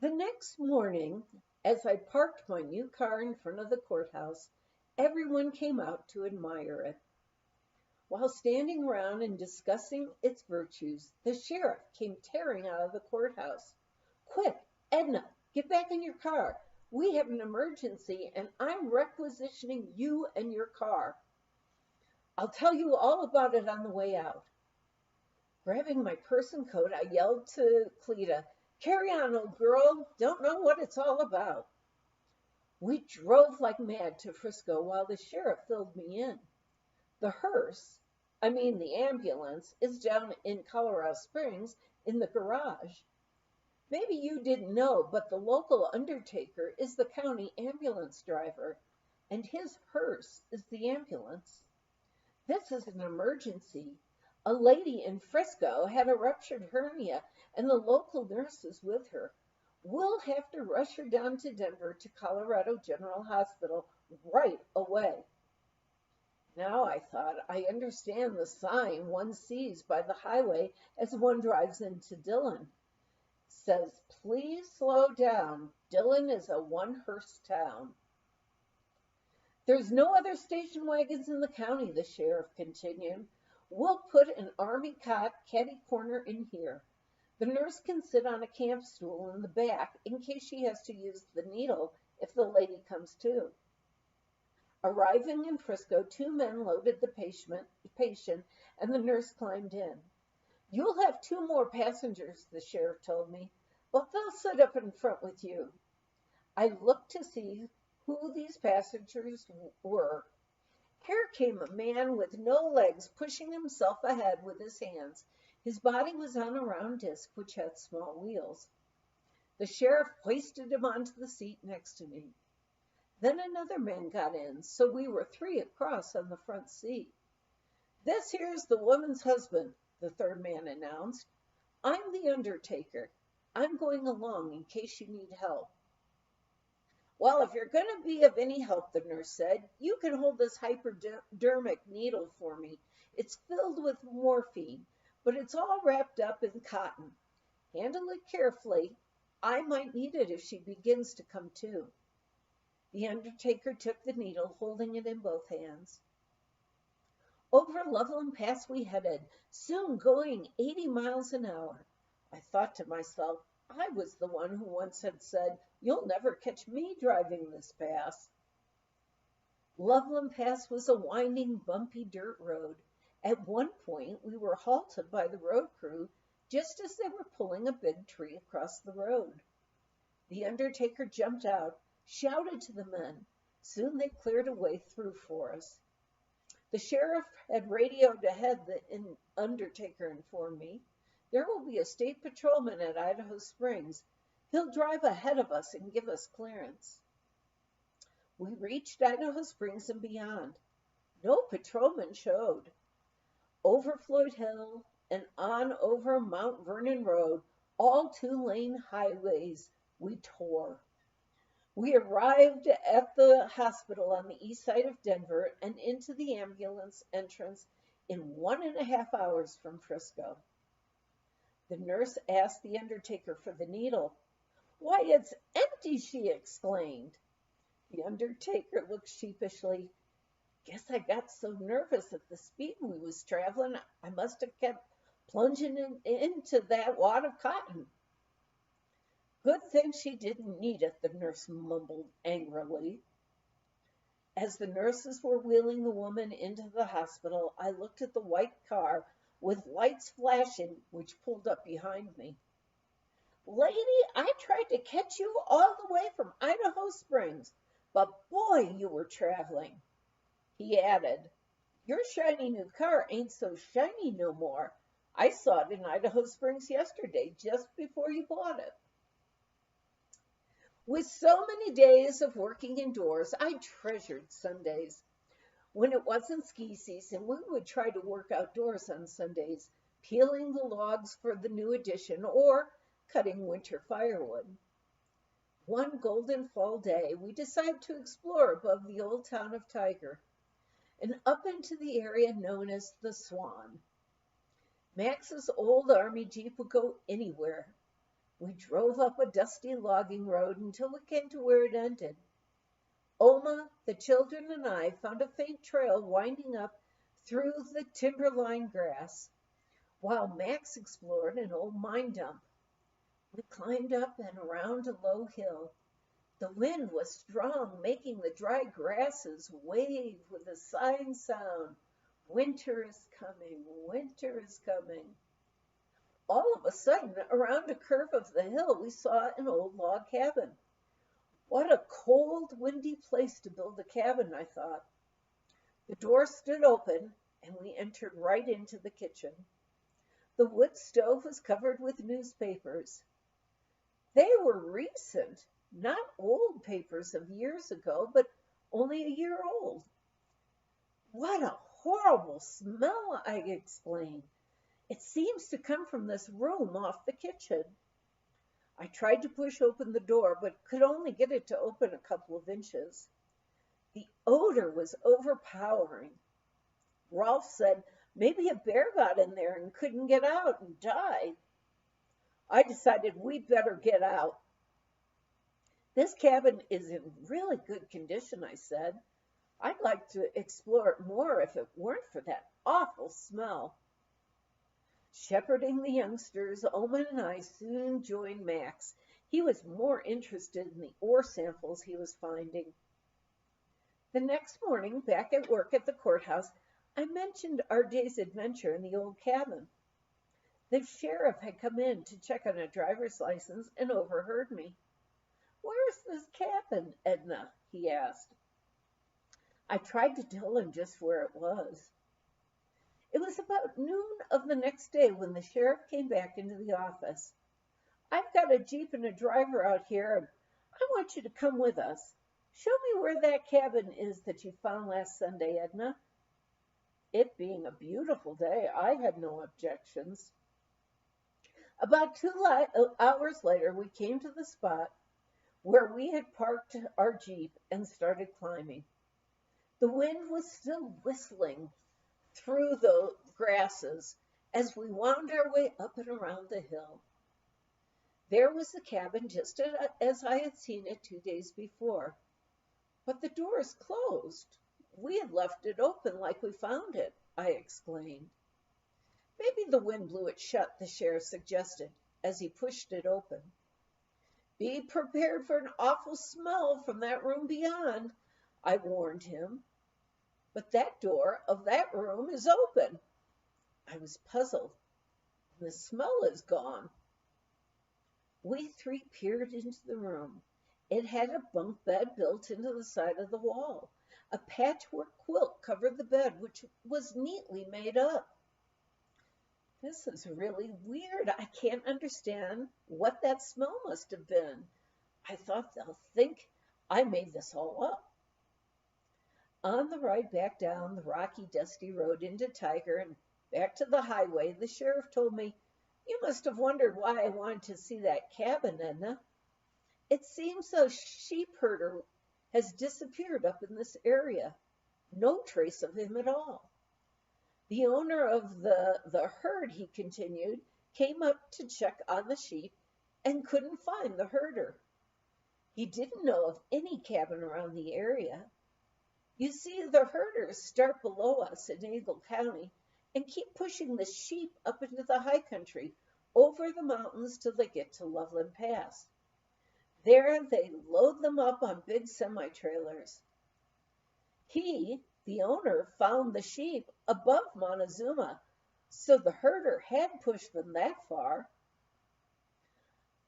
The next morning, as I parked my new car in front of the courthouse, everyone came out to admire it. While standing around and discussing its virtues, the sheriff came tearing out of the courthouse. Quick, Edna, get back in your car. We have an emergency and I'm requisitioning you and your car. I'll tell you all about it on the way out. Grabbing my purse and coat, I yelled to Cleta, Carry on, old girl. Don't know what it's all about. We drove like mad to Frisco while the sheriff filled me in. The hearse, the ambulance, is down in Colorado Springs in the garage. Maybe you didn't know, but the local undertaker is the county ambulance driver, and his hearse is the ambulance. This is an emergency. A lady in Frisco had a ruptured hernia, and the local nurse is with her. We'll have to rush her down to Denver to Colorado General Hospital right away. Now, I thought, I understand the sign one sees by the highway as one drives into Dillon. It says, please slow down. Dillon is a one-hearse town. There's no other station wagons in the county, the sheriff continued. We'll put an army cot caddy corner in here. The nurse can sit on a camp stool in the back in case she has to use the needle if the lady comes to. Arriving in Frisco, two men loaded the patient and the nurse climbed in. You'll have two more passengers, the sheriff told me, but they'll sit up in front with you. I looked to see who these passengers were. Here came a man with no legs, pushing himself ahead with his hands. His body was on a round disc which had small wheels. The sheriff hoisted him onto the seat next to me. Then another man got in, so we were three across on the front seat. This here's the woman's husband, the third man announced. I'm the undertaker. I'm going along in case you need help. Well, if you're going to be of any help, the nurse said, you can hold this hypodermic needle for me. It's filled with morphine, but it's all wrapped up in cotton. Handle it carefully. I might need it if she begins to come to. The undertaker took the needle, holding it in both hands. Over Loveland Pass we headed, soon going 80 miles an hour. I thought to myself, I was the one who once had said, you'll never catch me driving this pass. Loveland Pass was a winding, bumpy dirt road. At one point, we were halted by the road crew just as they were pulling a big tree across the road. The undertaker jumped out, shouted to the men. Soon they cleared a way through for us. The sheriff had radioed ahead, the undertaker informed me. There will be a state patrolman at Idaho Springs. He'll drive ahead of us and give us clearance. We reached Idaho Springs and beyond. No patrolman showed. Over Floyd Hill and on over Mount Vernon Road, all two-lane highways, we tore. We arrived at the hospital on the east side of Denver and into the ambulance entrance in 1.5 hours from Frisco. The nurse asked the undertaker for the needle. Why, it's empty, she exclaimed. The undertaker looked sheepishly. Guess I got so nervous at the speed we was traveling, I must have kept plunging into that wad of cotton. Good thing she didn't need it, the nurse mumbled angrily. As the nurses were wheeling the woman into the hospital, I looked at the white car with lights flashing, which pulled up behind me. Lady, I tried to catch you all the way from Idaho Springs, but boy, you were traveling. He added, your shiny new car ain't so shiny no more. I saw it in Idaho Springs yesterday, just before you bought it. With so many days of working indoors, I treasured Sundays. When it wasn't ski season, we would try to work outdoors on Sundays, peeling the logs for the new addition or cutting winter firewood. One golden fall day, we decided to explore above the old town of Tiger and up into the area known as the Swan. Max's old Army Jeep would go anywhere. We drove up a dusty logging road until we came to where it ended. Oma, the children, and I found a faint trail winding up through the timber-lined grass, while Max explored an old mine dump. We climbed up and around a low hill. The wind was strong, making the dry grasses wave with a sighing sound. Winter is coming, winter is coming. All of a sudden, around a curve of the hill, we saw an old log cabin. What a cold, windy place to build a cabin, I thought. The door stood open, and we entered right into the kitchen. The wood stove was covered with newspapers. They were recent, not old papers of years ago, but only a year old. What a horrible smell, I exclaimed. It seems to come from this room off the kitchen. I tried to push open the door, but could only get it to open a couple of inches. The odor was overpowering. Rolf said maybe a bear got in there and couldn't get out and died. I decided we'd better get out. This cabin is in really good condition, I said. I'd like to explore it more if it weren't for that awful smell. Shepherding the youngsters, Oma and I soon joined Max. He was more interested in the ore samples he was finding. The next morning, back at work at the courthouse, I mentioned our day's adventure in the old cabin. The sheriff had come in to check on a driver's license and overheard me. "Where's this cabin, Edna?" he asked. I tried to tell him just where it was. It was about noon of the next day when the sheriff came back into the office. "I've got a jeep and a driver out here, and I want you to come with us. Show me where that cabin is that you found last Sunday, Edna." It being a beautiful day, I had no objections. About 2 hours later, we came to the spot where we had parked our jeep and started climbing. The wind was still whistling through the grasses as we wound our way up and around the hill. There was the cabin just as I had seen it 2 days before. But the door is closed. We had left it open like we found it, I exclaimed. "Maybe the wind blew it shut," the sheriff suggested as he pushed it open. "Be prepared for an awful smell from that room beyond," I warned him. "But that door of that room is open." I was puzzled. "The smell is gone." We three peered into the room. It had a bunk bed built into the side of the wall. A patchwork quilt covered the bed, which was neatly made up. "This is really weird. I can't understand what that smell must have been. I thought they'll think I made this all up." On the ride back down the rocky, dusty road into Tiger and back to the highway, the sheriff told me, "You must have wondered why I wanted to see that cabin, Edna. It seems the sheep herder has disappeared up in this area. No trace of him at all. The owner of the herd," he continued, "came up to check on the sheep and couldn't find the herder. He didn't know of any cabin around the area. You see, the herders start below us in Eagle County and keep pushing the sheep up into the high country over the mountains till they get to Loveland Pass. There they load them up on big semi-trailers. He, the owner, found the sheep above Montezuma, so the herder had pushed them that far.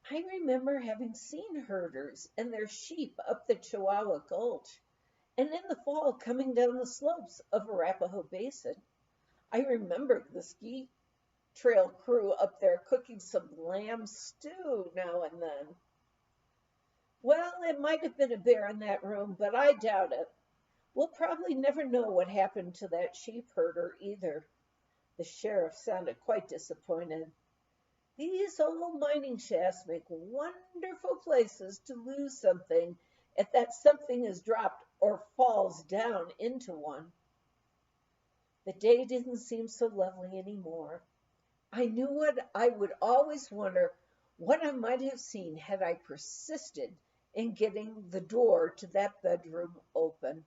I remember having seen herders and their sheep up the Chihuahua Gulch, and in the fall coming down the slopes of Arapahoe Basin. I remembered the ski trail crew up there cooking some lamb stew now and then. Well, it might have been a bear in that room, but I doubt it. We'll probably never know what happened to that sheep herder either." The sheriff sounded quite disappointed. "These old mining shafts make wonderful places to lose something if that something is dropped or falls down into one." The day didn't seem so lovely anymore. I knew what I would always wonder what I might have seen had I persisted in getting the door to that bedroom open.